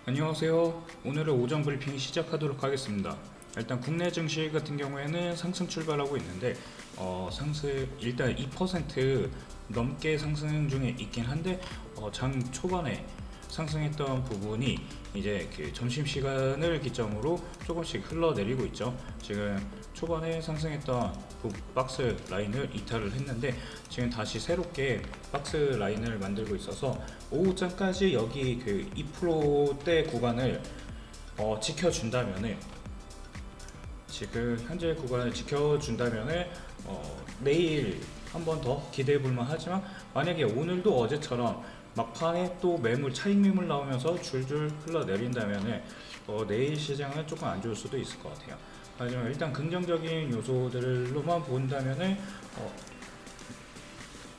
안녕하세요. 오늘의 오전 브리핑 시작하도록 하겠습니다. 일단 국내 증시 같은 경우에는 상승 출발하고 있는데 상승 일단 2% 넘게 상승 중에 있긴 한데 장 초반에 상승했던 부분이 이제 그 점심 시간을 기점으로 조금씩 흘러내리고 있죠. 지금 초반에 상승했던 그 박스 라인을 이탈을 했는데 지금 다시 새롭게 박스 라인을 만들고 있어서 오후장까지 여기 그 2%대 구간을 지켜준다면은, 지금 현재 구간을 지켜준다면은 내일 한 번 더 기대해 볼만 하지만, 만약에 오늘도 어제처럼 막판에 또 매물 차익 매물 나오면서 줄줄 흘러내린다면은 내일 시장은 조금 안 좋을 수도 있을 것 같아요. 하지만 일단 긍정적인 요소들로만 본다면은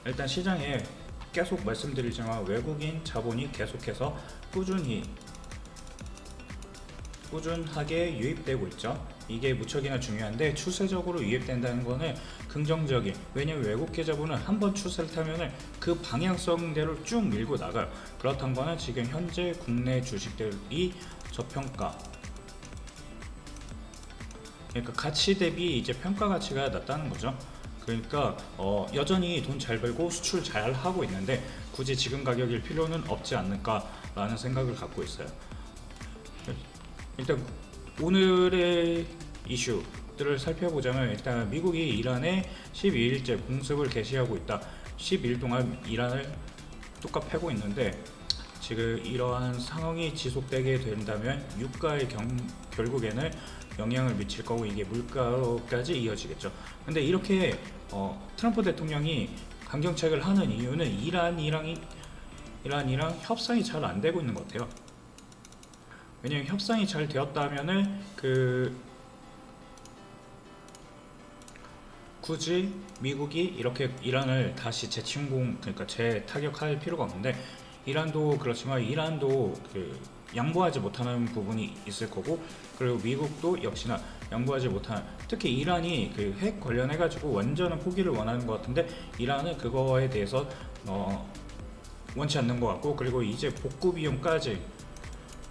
일단 시장에 계속 말씀드리지만 외국인 자본이 계속해서 꾸준하게 유입되고 있죠. 이게 무척이나 중요한데, 추세적으로 유입된다는 거는 긍정적인, 왜냐면 외국계 자본은 한번 추세를 타면은 그 방향성대로 쭉 밀고 나가요. 그렇다는 거는 지금 현재 국내 주식들이 저평가, 그러니까 가치 대비 이제 평가 가치가 낮다는 거죠. 그러니까 여전히 돈 잘 벌고 수출 잘 하고 있는데 굳이 지금 가격일 필요는 없지 않을까라는 생각을 갖고 있어요. 일단 오늘의 이슈들을 살펴보자면, 일단 미국이 이란에 12일째 공습을 개시하고 있다. 12일 동안 이란을 뚝갑 패고 있는데, 지금 이러한 상황이 지속되게 된다면 유가에 결국에는 영향을 미칠 거고, 이게 물가로까지 이어지겠죠. 근데 이렇게 트럼프 대통령이 강경책을 하는 이유는 이란이랑 협상이 잘 안 되고 있는 것 같아요. 왜냐면 협상이 잘 되었다면은 굳이 미국이 이렇게 이란을 다시 그러니까 재타격할 필요가 없는데, 이란도 그렇지만 이란도 양보하지 못하는 부분이 있을 거고, 그리고 미국도 역시나 양보하지 못하는, 특히 이란이 핵 관련해 가지고 완전한 포기를 원하는 것 같은데 이란은 그거에 대해서 원치 않는 것 같고, 그리고 이제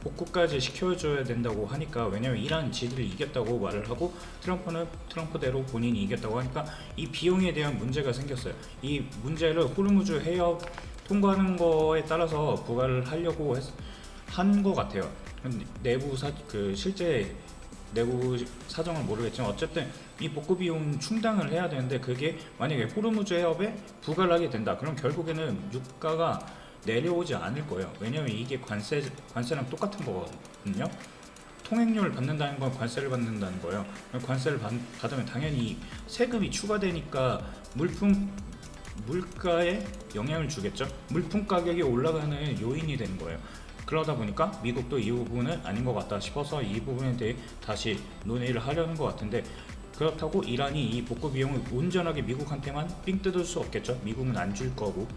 복구까지 시켜줘야 된다고 하니까, 왜냐면 이란 지들이 이겼다고 말을 하고 트럼프는 트럼프대로 본인이 이겼다고 하니까 이 비용에 대한 문제가 생겼어요. 이 문제를 호르무즈 해협 통과하는 거에 따라서 부과를 하려고 한 것 같아요. 실제 내부 사정은 모르겠지만 어쨌든 이 복구 비용 충당을 해야 되는데, 그게 만약에 호르무즈 해협에 부과를 하게 된다 그럼 결국에는 유가가 내려오지 않을 거예요. 왜냐면 이게 관세랑 똑같은 거거든요. 통행료를 받는다는 건 관세를 받는다는 거예요. 관세를 받으면 당연히 세금이 추가되니까 물가에 영향을 주겠죠. 물품 가격이 올라가는 요인이 되는 거예요. 그러다 보니까 미국도 이 부분은 아닌 것 같다 싶어서 이 부분에 대해 다시 논의를 하려는 것 같은데, 그렇다고 이란이 이 복구 비용을 온전하게 미국한테만 삥 뜯을 수 없겠죠. 미국은 안 줄 거고.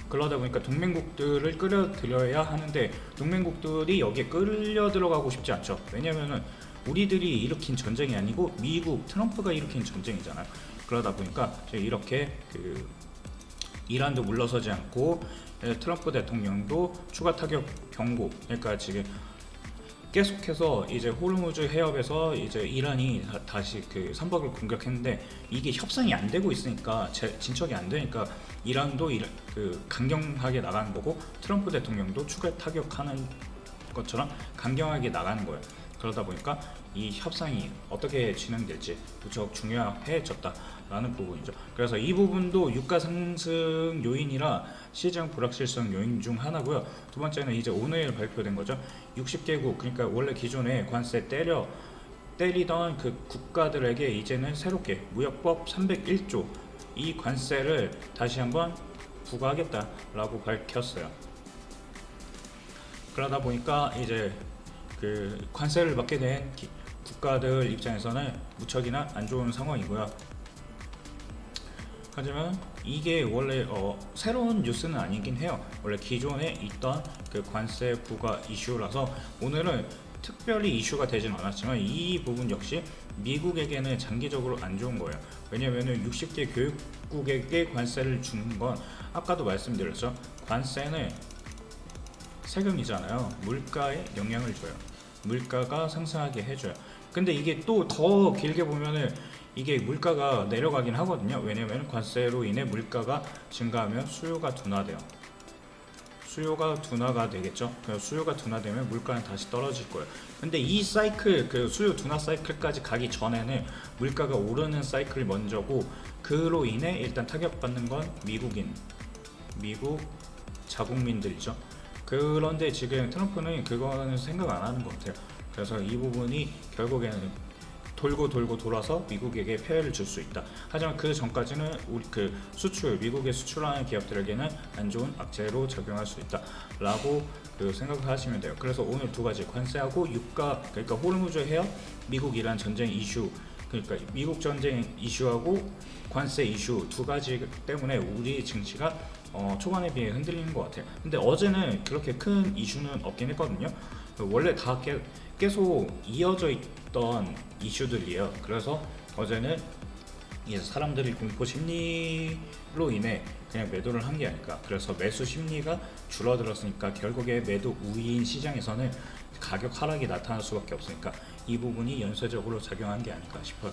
그러다 보니까 동맹국들을 끌어들여야 하는데, 동맹국들이 여기에 끌려 들어가고 싶지 않죠. 왜냐면은 우리들이 일으킨 전쟁이 아니고 미국 트럼프가 일으킨 전쟁이잖아요. 그러다 보니까 이렇게 이란도 물러서지 않고 트럼프 대통령도 추가 타격 경고, 그러니까 지금 계속해서 이제 호르무즈 해협에서 이제 이란이 다시 선박을 공격했는데, 이게 협상이 안 되고 있으니까 진척이 안 되니까 이란도 강경하게 나가는 거고, 트럼프 대통령도 추가 타격하는 것처럼 강경하게 나가는 거예요. 그러다 보니까 이 협상이 어떻게 진행될지 무척 중요해졌다라는 부분이죠. 그래서 이 부분도 유가 상승 요인이라 시장 불확실성 요인 중 하나고요. 두 번째는 이제 오늘 발표된 거죠. 60개국, 그러니까 원래 기존에 관세 때리던 그 국가들에게 이제는 새롭게 무역법 301조 이 관세를 다시 한번 부과하겠다라고 밝혔어요. 그러다 보니까 이제 관세를 받게 된 국가들 입장에서는 무척이나 안 좋은 상황이고요. 하지만 이게 원래 새로운 뉴스는 아니긴 해요. 원래 기존에 있던 관세 부과 이슈라서 오늘은 특별히 이슈가 되진 않았지만, 이 부분 역시 미국에게는 장기적으로 안 좋은 거예요. 왜냐면은 60개 교육국에게 관세를 주는 건, 아까도 말씀드렸죠. 관세는 세금이잖아요. 물가에 영향을 줘요. 물가가 상승하게 해줘요. 근데 이게 또 더 길게 보면은 이게 물가가 내려가긴 하거든요. 왜냐면 관세로 인해 물가가 증가하면 수요가 둔화돼요. 수요가 둔화가 되겠죠. 수요가 둔화되면 물가는 다시 떨어질 거예요. 근데 이 사이클, 그 수요 둔화 사이클까지 가기 전에는 물가가 오르는 사이클이 먼저고, 그로 인해 일단 타격받는 건 미국 자국민들이죠. 그런데 지금 트럼프는 그거는 생각 안 하는 것 같아요. 그래서 이 부분이 결국에는 돌고 돌아서 미국에게 피해를 줄 수 있다. 하지만 그 전까지는 우리 그 미국에 수출하는 기업들에게는 안 좋은 악재로 작용할 수 있다라고 생각을 하시면 돼요. 그래서 오늘 두 가지, 관세하고 유가, 그러니까 호르무즈 해협, 미국 이란 전쟁 이슈, 그러니까 미국 전쟁 이슈하고 관세 이슈 두 가지 때문에 우리 증시가 초반에 비해 흔들리는 것 같아요. 근데 어제는 그렇게 큰 이슈는 없긴 했거든요. 원래 다 계속 이어져 있던 이슈들이에요. 그래서 어제는 이제 사람들이 공포 심리로 인해 그냥 매도를 한 게 아닐까. 그래서 매수 심리가 줄어들었으니까 결국에 매도 우위인 시장에서는 가격 하락이 나타날 수밖에 없으니까 이 부분이 연쇄적으로 작용한 게 아닐까 싶어요.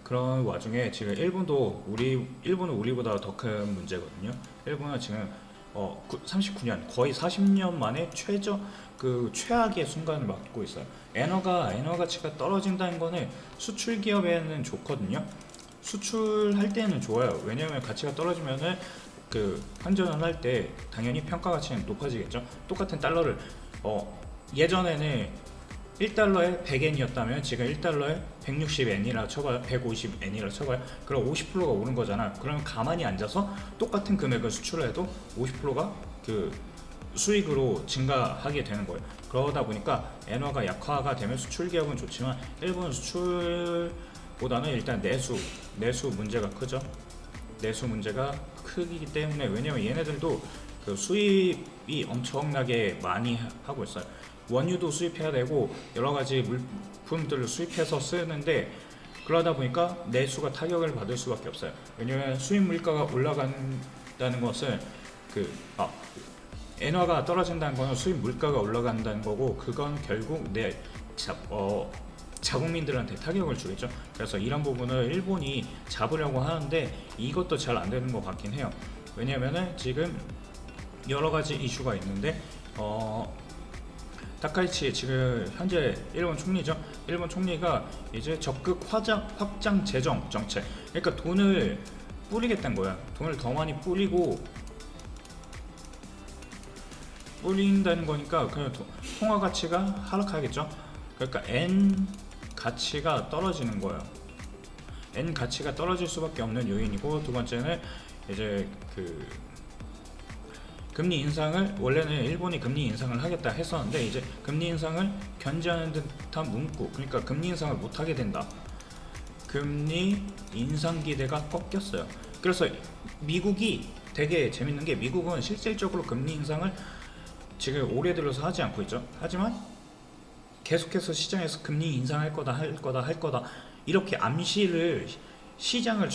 그런 와중에 지금 일본은 우리보다 더 큰 문제거든요. 일본은 지금 39년, 거의 40년 만에 최악의 순간을 맞고 있어요. 엔화 가치가 떨어진다는 거는 수출 기업에는 좋거든요. 수출할 때는 좋아요. 왜냐면 가치가 떨어지면은 환전을 할 때 당연히 평가 가치는 높아지겠죠. 똑같은 달러를 예전에는 1달러에 100엔이었다면 지금 1달러에 160엔이라 쳐봐요. 150엔이라 쳐봐요. 그럼 50%가 오른 거잖아. 그러면 가만히 앉아서 똑같은 금액을 수출을 해도 50%가 수익으로 증가하게 되는 거예요. 그러다 보니까 엔화가 약화가 되면 수출 기업은 좋지만 일본 수출보다는 일단 내수 문제가 크죠. 내수 문제가 크기 때문에, 왜냐면 얘네들도 수입이 엄청나게 많이 하고 있어요. 원유도 수입해야 되고 여러 가지 물품들을 수입해서 쓰는데, 그러다 보니까 내수가 타격을 받을 수밖에 없어요. 왜냐면 수입 물가가 올라간다는 것은 엔화가 떨어진다는 것은 수입 물가가 올라간다는 거고, 그건 결국 자국민들한테 타격을 주겠죠. 그래서 이런 부분을 일본이 잡으려고 하는데 이것도 잘 안 되는 것 같긴 해요. 왜냐면은 지금 여러 가지 이슈가 있는데 타카이치 지금 현재 일본 총리죠. 일본 총리가 이제 적극 확장 재정 정책, 그러니까 돈을 뿌리겠다는 거야. 돈을 더 많이 뿌린다는 거니까 그냥 통화 가치가 하락하겠죠. 그러니까 N 가치가 떨어지는 거예요. N 가치가 떨어질 수밖에 없는 요인이고, 두 번째는 이제 금리 인상을, 원래는 일본이 금리 인상을 하겠다 했었는데 이제 금리 인상을 견제하는 듯한 문구, 그러니까 금리 인상을 못 하게 된다. 금리 인상 기대가 꺾였어요. 그래서 미국이 되게 재밌는 게, 미국은 실질적으로 금리 인상을 지금 올해 들어서 하지 않고 있죠. 하지만 계속해서 시장에서 금리 인상할 거다 이렇게 암시를, 시장을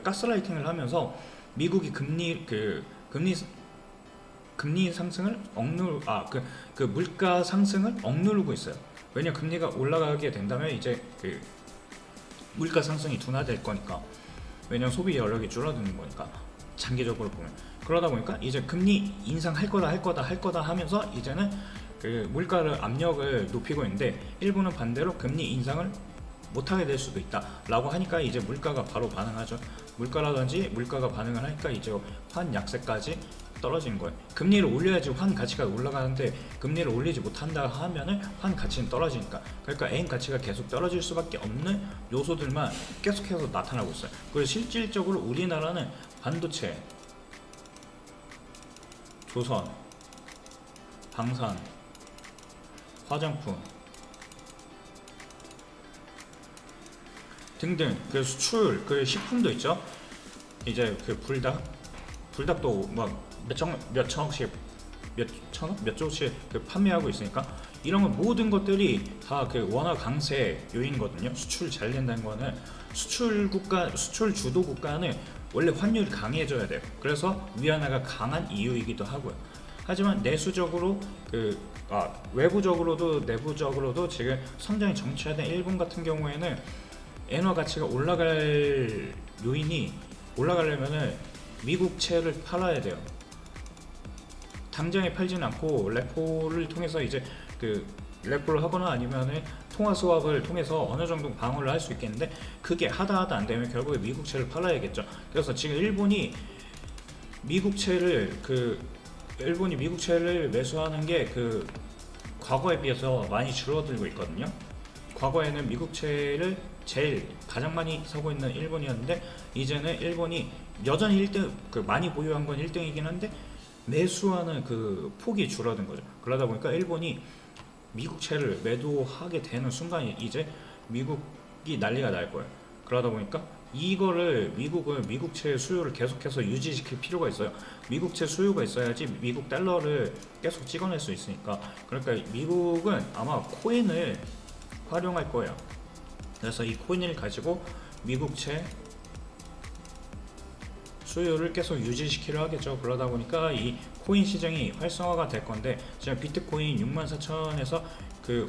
가스라이팅을 하면서 미국이 금리 상승을 물가 상승을 억누르고 있어요. 왜냐, 금리가 올라가게 된다면 이제 물가 상승이 둔화될 거니까. 왜냐면 소비 여력이 줄어드는 거니까, 장기적으로 보면. 그러다 보니까 이제 금리 인상할 거다 하면서 이제는 물가를 압력을 높이고 있는데, 일본은 반대로 금리 인상을 못하게 될 수도 있다 라고 하니까 이제 물가가 바로 반응하죠. 물가가 반응을 하니까 이제 환 약세까지 떨어진 거예요. 금리를 올려야지 환 가치가 올라가는데 금리를 올리지 못한다 하면은 환 가치는 떨어지니까. 그러니까 N 가치가 계속 떨어질 수밖에 없는 요소들만 계속해서 나타나고 있어요. 그리고 실질적으로 우리나라는 반도체, 조선, 방산, 화장품 등등 수출, 식품도 있죠. 이제 불닭도 막 몇 천억씩, 몇 조씩 판매하고 있으니까, 이런 건 모든 것들이 다 원화 강세 요인이거든요. 수출 잘 된다는 거는, 수출 주도 국가는 원래 환율이 강해져야 돼요. 그래서 위안화가 강한 이유이기도 하고요. 하지만 내수적으로 외부적으로도 내부적으로도 지금 성장이 정체된 일본 같은 경우에는 엔화 가치가 올라갈 요인이 올라가려면은 미국채를 팔아야 돼요. 당장에 팔지는 않고 레포를 통해서 이제 레포를 하거나 아니면은 통화 스왑을 통해서 어느 정도 방어를 할 수 있겠는데, 그게 하다 안 되면 결국에 미국채를 팔아야겠죠. 그래서 지금 일본이 미국채를 매수하는 게 과거에 비해서 많이 줄어들고 있거든요. 과거에는 미국채를 가장 많이 사고 있는 일본이었는데, 이제는 일본이 여전히 1등, 많이 보유한 건 1등이긴 한데 매수하는 폭이 줄어든 거죠. 그러다 보니까 일본이 미국채를 매도하게 되는 순간 이제 미국이 난리가 날 거예요. 그러다 보니까 이거를 미국은 미국채 수요를 계속해서 유지시킬 필요가 있어요. 미국채 수요가 있어야지 미국 달러를 계속 찍어낼 수 있으니까. 그러니까 미국은 아마 코인을 활용할 거예요. 그래서 이 코인을 가지고 미국채 수요를 계속 유지시키려 하겠죠. 그러다 보니까 이 코인 시장이 활성화가 될 건데, 지금 비트코인 64,000에서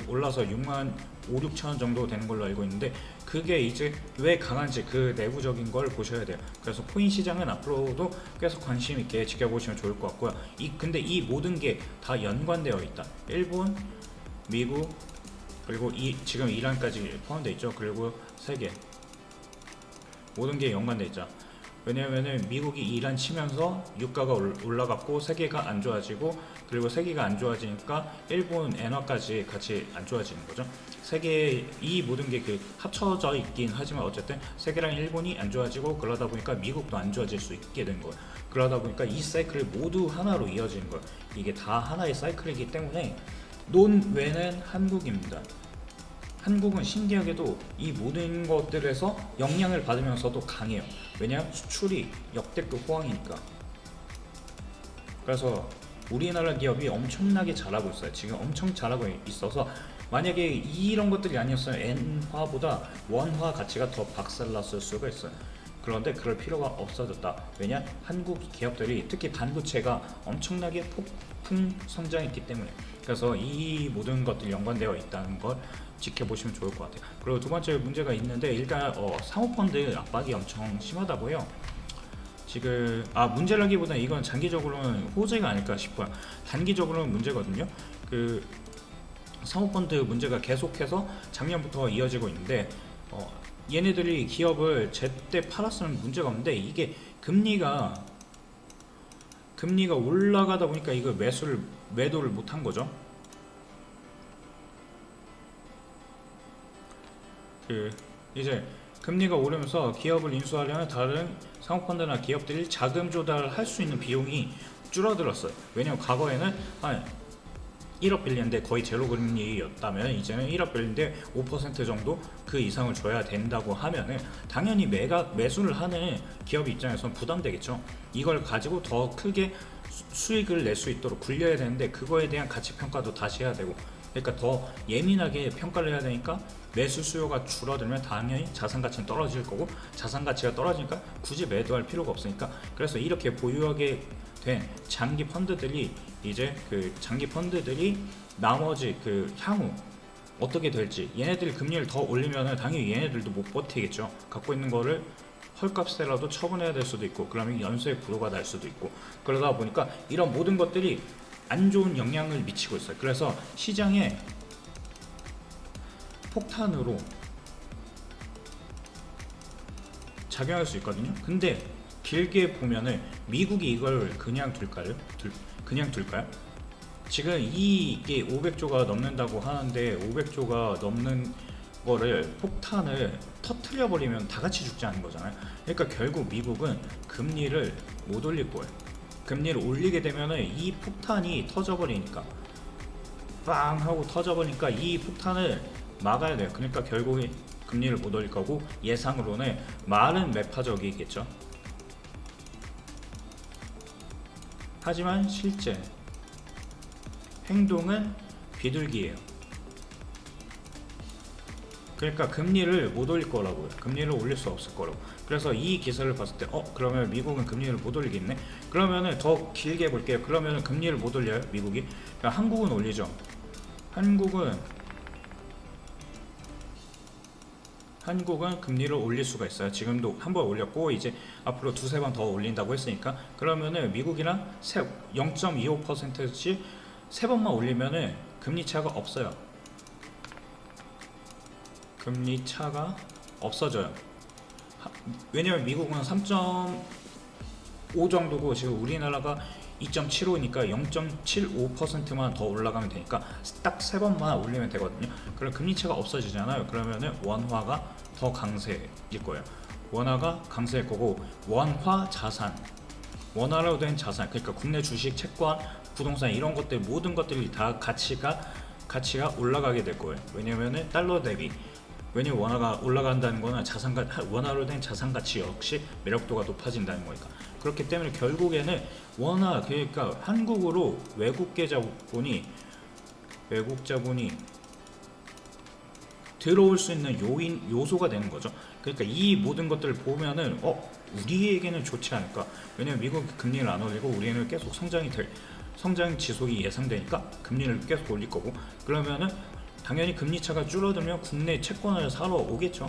올라서 65,000, 6,000 정도 되는 걸로 알고 있는데, 그게 이제 왜 강한지 내부적인 걸 보셔야 돼요. 그래서 코인 시장은 앞으로도 계속 관심 있게 지켜보시면 좋을 것 같고요. 근데 이 모든 게 다 연관되어 있다. 일본, 미국, 그리고 지금 이란까지 포함되어 있죠. 그리고 세계 모든 게 연관되어 있죠. 왜냐면은 미국이 이란 치면서 유가가 올라갔고 세계가 안 좋아지고, 그리고 세계가 안 좋아지니까 일본 엔화까지 같이 안 좋아지는 거죠. 이 모든 게 합쳐져 있긴 하지만 어쨌든 세계랑 일본이 안 좋아지고, 그러다 보니까 미국도 안 좋아질 수 있게 된 거예요. 그러다 보니까 이 사이클이 모두 하나로 이어지는 거예요. 이게 다 하나의 사이클이기 때문에 논외는 한국입니다. 한국은 신기하게도 이 모든 것들에서 영향을 받으면서도 강해요. 왜냐하면 수출이 역대급 호황이니까. 그래서 우리나라 기업이 엄청나게 잘하고 있어요. 지금 엄청 잘하고 있어서, 만약에 이런 것들이 아니었으면 엔화보다 원화 가치가 더 박살났을 수가 있어요. 그런데 그럴 필요가 없어졌다. 왜냐? 한국 기업들이 특히 반도체가 엄청나게 폭풍 성장했기 때문에. 그래서 이 모든 것들이 연관되어 있다는 걸 지켜보시면 좋을 것 같아요. 그리고 두 번째 문제가 있는데, 일단 사모펀드 압박이 엄청 심하다고요. 지금 문제라기보다 이건 장기적으로는 호재가 아닐까 싶어요. 단기적으로는 문제거든요. 사모펀드 문제가 계속해서 작년부터 이어지고 있는데, 얘네들이 기업을 제때 팔았으면 문제가 없는데, 이게 금리가 올라가다 보니까 이거 매도를 못한 거죠. 이제 금리가 오르면서 기업을 인수하려면 다른 사모펀드나 기업들이 자금 조달할 수 있는 비용이 줄어들었어요. 왜냐면 과거에는 한 1억 빌리는데 거의 제로 금리였다면, 이제는 1억 빌리는데 5% 정도 그 이상을 줘야 된다고 하면은 당연히 매수를 하는 기업 입장에서는 부담되겠죠. 이걸 가지고 더 크게 수익을 낼 수 있도록 굴려야 되는데, 그거에 대한 가치 평가도 다시 해야 되고, 그러니까 더 예민하게 평가를 해야 되니까 매수 수요가 줄어들면 당연히 자산 가치는 떨어질 거고, 자산 가치가 떨어지니까 굳이 매도할 필요가 없으니까. 그래서 이렇게 보유하게 된 장기 펀드들이 나머지 향후 어떻게 될지, 얘네들이 금리를 더 올리면 당연히 얘네들도 못 버티겠죠. 갖고 있는 거를 헐값에라도 처분해야 될 수도 있고, 그러면 연쇄 불허가 날 수도 있고, 그러다 보니까 이런 모든 것들이 안 좋은 영향을 미치고 있어요. 그래서 시장에 폭탄으로 작용할 수 있거든요. 근데 길게 보면은 미국이 이걸 그냥 둘까요? 지금 이게 500조가 넘는다고 하는데, 500조가 넘는 거를 폭탄을 터트려 버리면 다 같이 죽지 않는 거잖아요. 그러니까 결국 미국은 금리를 못 올릴 거예요. 금리를 올리게 되면은 이 폭탄이 터져버리니까, 빵 하고 터져버리니까 이 폭탄을 막아야 돼요. 그러니까 결국에 금리를 못 올릴 거고, 예상으로는 말은 매파적이겠죠. 하지만 실제 행동은 비둘기예요. 그러니까 금리를 못 올릴 거라고요. 금리를 올릴 수 없을 거라고. 그래서 이 기사를 봤을 때 그러면 미국은 금리를 못 올리겠네. 그러면은 더 길게 볼게요. 그러면은 금리를 못 올려요 미국이? 그러니까 한국은 올리죠. 한국은 금리를 올릴 수가 있어요. 지금도 한 번 올렸고 이제 앞으로 두세 번 더 올린다고 했으니까, 그러면은 미국이랑 0.25%씩 세 번만 올리면은 금리 차가 없어요. 금리 차가 없어져요. 왜냐면 미국은 3.5 정도고 지금 우리나라가 2.75니까 0.75%만 더 올라가면 되니까 딱 세 번만 올리면 되거든요. 그럼 금리차가 없어지잖아요. 그러면은 원화가 더 강세일 거예요. 원화가 강세일 거고, 원화 자산, 원화로 된 자산, 그러니까 국내 주식, 채권, 부동산 이런 것들 모든 것들이 다 가치가 올라가게 될 거예요. 왜냐면은 달러 대비, 왜냐면 원화가 올라간다는 거는 원화로 된 자산 가치 역시 매력도가 높아진다는 거니까. 그렇기 때문에 결국에는 원화, 그러니까 한국으로 외국 자본이 들어올 수 있는 요소가 되는 거죠. 그러니까 이 모든 것들을 보면은 우리에게는 좋지 않을까. 왜냐면 미국이 금리를 안 올리고 우리는 계속 성장 지속이 예상되니까 금리를 계속 올릴 거고, 그러면은 당연히 금리 차가 줄어들면 국내 채권을 사러 오겠죠.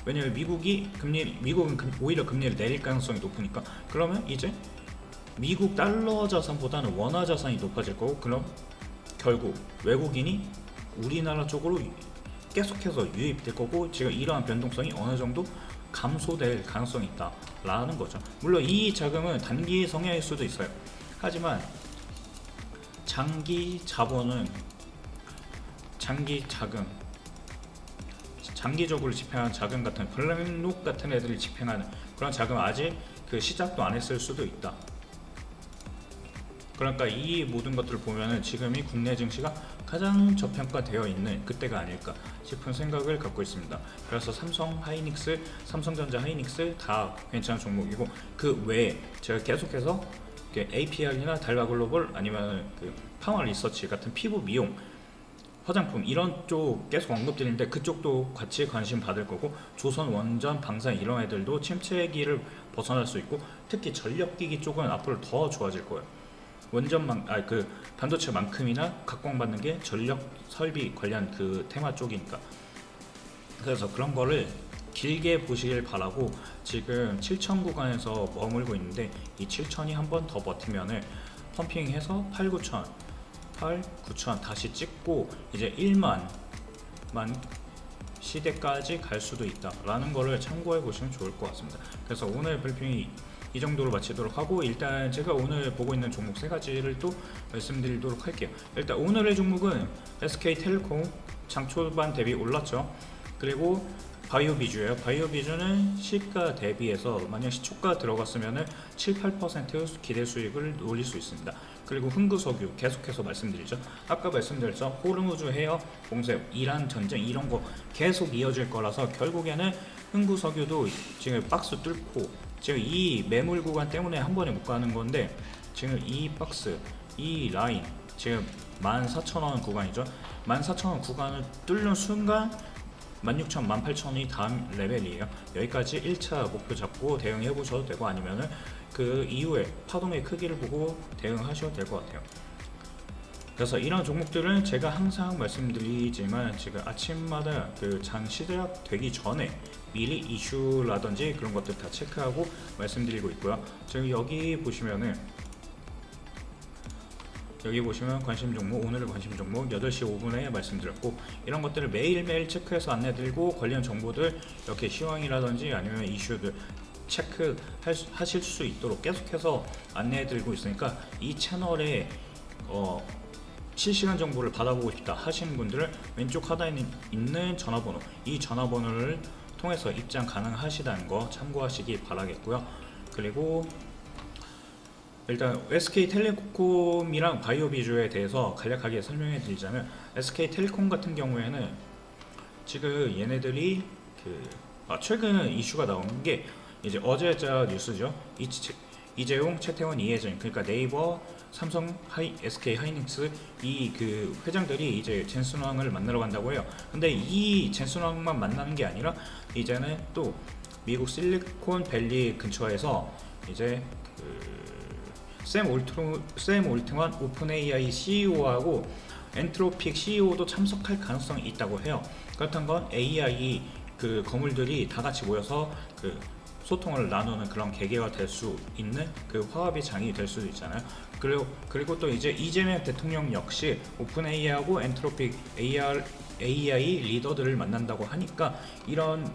왜냐면 미국은 오히려 금리를 내릴 가능성이 높으니까. 그러면 이제 미국 달러 자산보다는 원화 자산이 높아질 거고, 그럼 결국 외국인이 우리나라 쪽으로 계속해서 유입될 거고, 지금 이러한 변동성이 어느 정도 감소될 가능성이 있다라는 거죠. 물론 이 자금은 단기 성향일 수도 있어요. 하지만 장기적으로 집행하는 자금 같은 블랙록 같은 애들이 집행하는 그런 자금, 아직 그 시작도 안 했을 수도 있다. 그러니까 이 모든 것들을 보면은 지금이 국내 증시가 가장 저평가되어 있는 그때가 아닐까 싶은 생각을 갖고 있습니다. 그래서 삼성전자, 하이닉스 다 괜찮은 종목이고, 그 외에 제가 계속해서 APR이나 달바글로벌 아니면 그 파마 리서치 같은 피부 미용, 화장품 이런 쪽 계속 언급드리는데 그쪽도 같이 관심 받을 거고, 조선, 원전, 방산 이런 애들도 침체기를 벗어날 수 있고, 특히 전력기기 쪽은 앞으로 더 좋아질 거예요. 그 반도체만큼이나 각광받는 게 전력 설비 관련 그 테마 쪽이니까. 그래서 그런 거를 길게 보시길 바라고, 지금 7천 구간에서 머물고 있는데 이 7천이 한 번 더 버티면은 펌핑해서 8, 9천 다시 찍고 이제 1만 시대까지 갈 수도 있다라는 거를 참고해 보시면 좋을 것 같습니다. 그래서 오늘 브리핑이 이 정도로 마치도록 하고, 일단 제가 오늘 보고 있는 종목 세 가지를 또 말씀드리도록 할게요. 일단 오늘의 종목은 SK텔레콤 장 초반 대비 올랐죠. 그리고 바이오비주예요. 바이오비주는 시가 대비해서 만약 시초가 들어갔으면 7, 8% 기대 수익을 올릴 수 있습니다. 그리고 흥구석유 계속해서 말씀드리죠. 아까 말씀드렸죠. 호르무즈 해협 봉쇄, 이란 전쟁 이런 거 계속 이어질 거라서 결국에는 흥구석유도 지금 박스 뚫고, 지금 이 매물 구간 때문에 한 번에 못 가는 건데, 지금 이 박스, 이 라인 지금 14,000원 구간이죠. 14,000원 구간을 뚫는 순간 16,000, 18,000이 다음 레벨이에요. 여기까지 1차 목표 잡고 대응해 보셔도 되고, 아니면은 그 이후에 파동의 크기를 보고 대응하셔도 될 것 같아요. 그래서 이런 종목들은 제가 항상 말씀드리지만 지금 아침마다 그 장 시작되기 전에 미리 이슈라든지 그런 것들 다 체크하고 말씀드리고 있고요. 지금 여기 보시면 관심 종목, 오늘의 관심 종목 8시 5분에 말씀드렸고, 이런 것들을 매일매일 체크해서 안내드리고, 관련 정보들 이렇게 시황이라든지 아니면 이슈들 체크하실 수 있도록 계속해서 안내해드리고 있으니까, 이 채널에 실시간 정보를 받아보고 싶다 하시는 분들은 왼쪽 하단에 있는 전화번호, 이 전화번호를 통해서 입장 가능하시다는 거 참고하시기 바라겠고요. 그리고 일단 SK텔레콤이랑 바이오비주에 대해서 간략하게 설명해 드리자면, SK텔레콤 같은 경우에는 지금 얘네들이 최근 이슈가 나온 게 이제 어제자 뉴스죠. 이재용, 최태원, 이혜정, 그러니까 네이버, 삼성, SK 하이닉스 이 그 회장들이 이제 젠슨왕을 만나러 간다고 해요. 근데 이 젠슨왕만 만나는 게 아니라 이제는 또 미국 실리콘밸리 근처에서 이제 샘 올트만 오픈 AI CEO하고 엔트로픽 CEO도 참석할 가능성이 있다고 해요. 그렇다는 건 AI 그 거물들이 다 같이 모여서 그 소통을 나누는 그런 계기가 될 수 있는 그 화합의 장이 될 수도 있잖아요. 그리고 또 이제 이재명 대통령 역시 오픈 AI하고 엔트로픽 AI 리더들을 만난다고 하니까 이런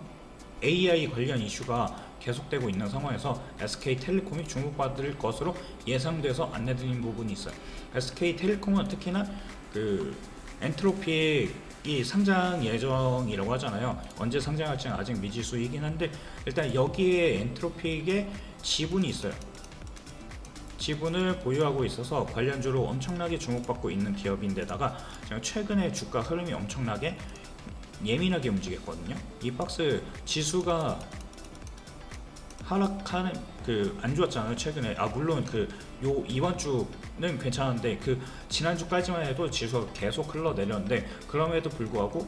AI 관련 이슈가 계속되고 있는 상황에서 SK텔레콤이 주목받을 것으로 예상돼서 안내드린 부분이 있어요. SK텔레콤은 특히나 그 엔트로픽이 상장 예정이라고 하잖아요. 언제 상장할지는 아직 미지수이긴 한데 일단 여기에 엔트로픽의 지분이 있어요. 지분을 보유하고 있어서 관련주로 엄청나게 주목받고 있는 기업인데다가 최근에 주가 흐름이 엄청나게 예민하게 움직였거든요. 이 박스 지수가 하락하는 안 좋았잖아요 최근에. 물론 이번 주는 괜찮은데 지난주까지만 해도 지수가 계속 흘러내렸는데 그럼에도 불구하고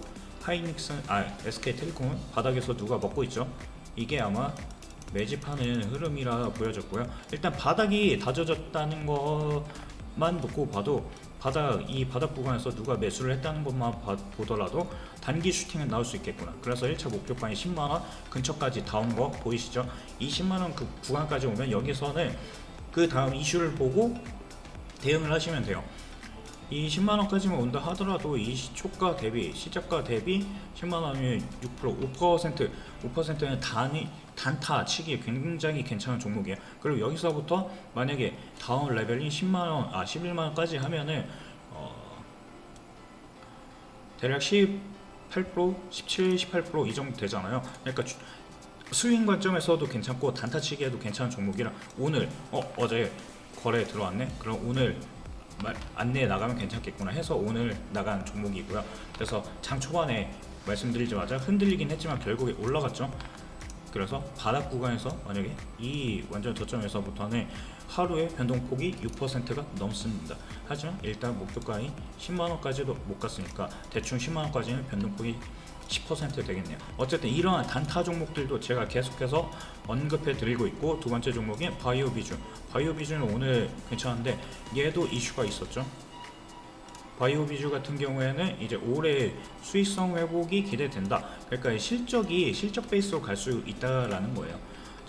SK텔레콤은 바닥에서 누가 먹고 있죠. 이게 아마 매집하는 흐름이라 보여졌고요. 일단 바닥이 다져졌다는 것만 놓고 봐도 이 바닥 구간에서 누가 매수를 했다는 것만 보더라도 단기 슈팅은 나올 수 있겠구나. 그래서 1차 목표가인 10만원 근처까지 다 온 거 보이시죠? 이 10만원 그 구간까지 오면 여기서는 그 다음 이슈를 보고 대응을 하시면 돼요. 이 10만원까지만 온다 하더라도 이 시초가 대비 시작가 대비 10만원이면 6% 5%는 단타 치기 굉장히 괜찮은 종목이에요. 그리고 여기서부터 만약에 다음 레벨인 11만원까지 하면은 대략 18%, 17, 18% 이 정도 되잖아요. 그러니까 스윙 관점에서도 괜찮고 단타 치기에도 괜찮은 종목이라 오늘 어제 거래 들어왔네? 그럼 오늘 안내에 나가면 괜찮겠구나 해서 오늘 나간 종목이고요. 그래서 장 초반에 말씀드리자마자 흔들리긴 했지만 결국에 올라갔죠. 그래서 바닥 구간에서 만약에 이 완전 저점에서부터는 하루에 변동폭이 6%가 넘습니다. 하지만 일단 목표가인 10만원까지도 못 갔으니까 대충 10만원까지는 변동폭이 10% 되겠네요. 어쨌든 이러한 단타 종목들도 제가 계속해서 언급해 드리고 있고, 두 번째 종목인 바이오 비주는 오늘 괜찮은데 얘도 이슈가 있었죠. 바이오 비주 같은 경우에는 이제 올해 수익성 회복이 기대된다. 그러니까 실적 베이스로 갈 수 있다라는 거예요.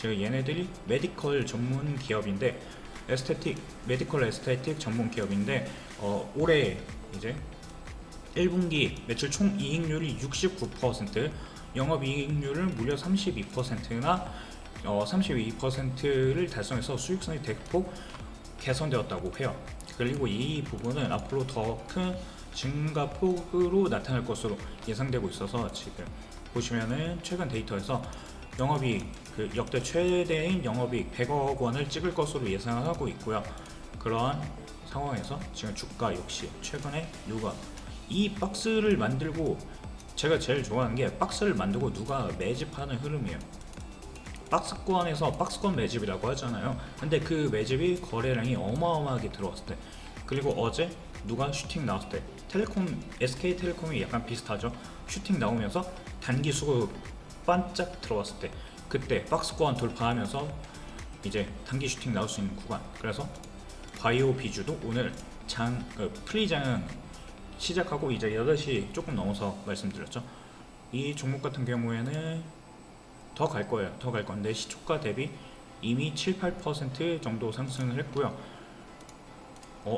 얘네들이 메디컬 전문 기업인데 메디컬 에스테틱 전문 기업인데 올해 이제 1분기 매출 총 이익률이 69%, 영업이익률을 무려 32%나 32%를 달성해서 수익성이 대폭 개선되었다고 해요. 그리고 이 부분은 앞으로 더 큰 증가폭으로 나타날 것으로 예상되고 있어서 지금 보시면은 최근 데이터에서 영업이익 역대 최대인 영업이익 100억 원을 찍을 것으로 예상하고 있고요. 그러한 상황에서 지금 주가 역시 최근에 누가 이 박스를 만들고, 제가 제일 좋아하는 게 박스를 만들고 누가 매집하는 흐름이에요. 박스권 매집이라고 하잖아요. 근데 그 매집이 거래량이 어마어마하게 들어왔을 때, 그리고 어제 누가 슈팅 나왔을 때, SK텔레콤이 약간 비슷하죠. 슈팅 나오면서 단기 수급 반짝 들어왔을 때, 그때 박스권 돌파하면서 이제 단기 슈팅 나올 수 있는 구간. 그래서 바이오 비주도 오늘 프리장 시작하고 이제 8시 조금 넘어서 말씀드렸죠. 이 종목 같은 경우에는 더 갈 거예요. 더 갈 건데 시초가 대비 이미 7, 8% 정도 상승을 했고요.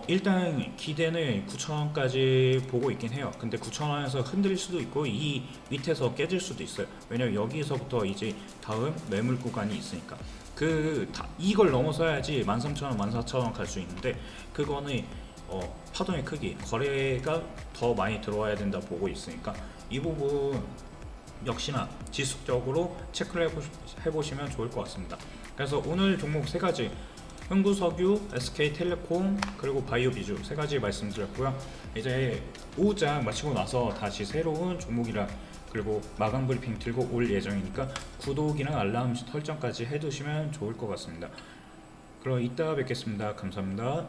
일단 기대는 9,000원까지 보고 있긴 해요. 근데 9,000원에서 흔들릴 수도 있고 이 밑에서 깨질 수도 있어요. 왜냐면 여기서부터 이제 다음 매물 구간이 있으니까 이걸 넘어서야지 13,000원, 14,000원 갈 수 있는데, 그거는 파동의 크기, 거래가 더 많이 들어와야 된다 보고 있으니까 이 부분 역시나 지속적으로 체크를 해보시면 좋을 것 같습니다. 그래서 오늘 종목 3가지, 흥구석유, SK텔레콤, 그리고 바이오비주 3가지 말씀드렸고요. 이제 오후장 마치고 나서 다시 새로운 종목이랑 그리고 마감 브리핑 들고 올 예정이니까 구독이랑 알람 설정까지 해두시면 좋을 것 같습니다. 그럼 이따 뵙겠습니다. 감사합니다.